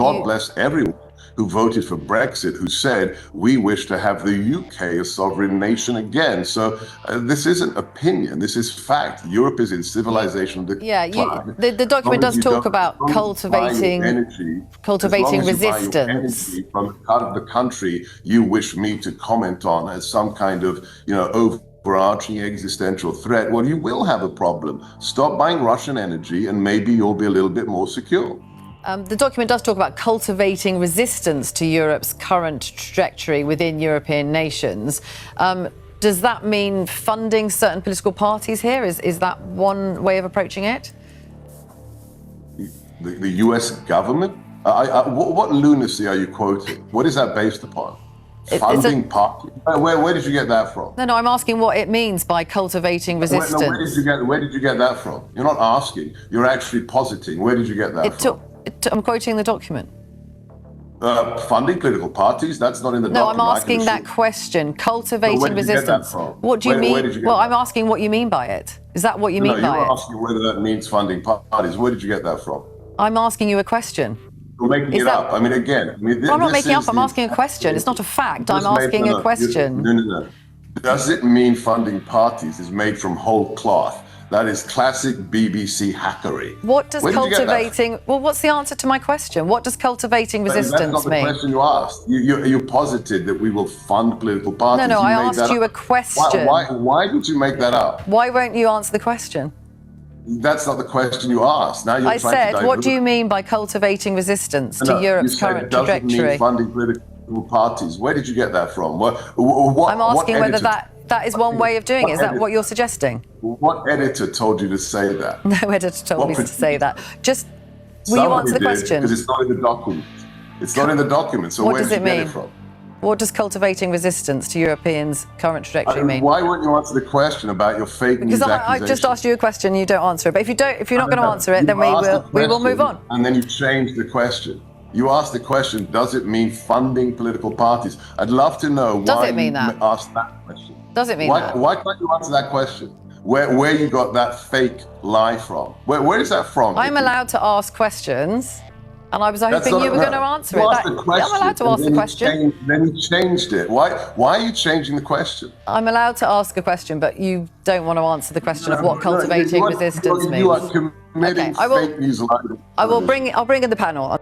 God bless everyone who voted for Brexit, who said, we wish to have the UK a sovereign nation again. So this isn't opinion, this is fact. Europe is in civilization decline. The document does talk about cultivating resistance. From the country you wish me to comment on as some kind of, overarching existential threat, well, you will have a problem. Stop buying Russian energy and maybe you'll be a little bit more secure. The document does talk about cultivating resistance to Europe's current trajectory within European nations. Does that mean funding certain political parties here? Is that one way of approaching it? The US government? What lunacy are you quoting? What is that based upon? Funding parties? Where did you get that from? No, I'm asking what it means by cultivating resistance. Where did you get that from? You're not asking, you're actually positing. Where did you get that from? I'm quoting the document. Funding political parties, that's not in the document. No, I'm asking that question. Cultivating resistance. What do you mean? Well, I'm asking what you mean by it. Is that what you mean by it? No, you're asking whether that means funding parties. Where did you get that from? I'm asking you a question. You're making it up. I'm not making it up. I'm asking a question. It's not a fact. I'm asking a question. No. Does it mean funding parties is made from whole cloth? That is classic BBC hackery. What does cultivating... Well, what's the answer to my question? What does cultivating resistance mean? That's not the question you asked. You posited that we will fund political parties. No, I asked you a question. Why did you make that up? Why won't you answer the question? That's not the question you asked. Now you're trying to divert. What do you mean by cultivating resistance to Europe's current trajectory? You said it doesn't mean funding political parties. Where did you get that from? I'm asking whether that is one way of doing it. Is that what you're suggesting? What editor told you to say that? No editor told me to say that. Will you answer the question? Because it's not in the document. It's not in the document, so where did you get it from? What does cultivating resistance to Europeans' current trajectory mean? Why won't you answer the question about your fake news accusation? Because I just asked you a question, you don't answer it. But if you're not going to answer it, then we will move on. And then you change the question. You asked the question, does it mean funding political parties? I'd love to know why you asked that question. Does it mean that? Why can't you answer that question? Where you got that fake lie from? Where is that from? I'm allowed to ask questions, and I was hoping you were going to answer it. I'm allowed to ask the question. Then you changed it. Why are you changing the question? I'm allowed to ask a question, but you don't want to answer the question of what cultivating resistance means. You are committing fake news. I'll bring in the panel.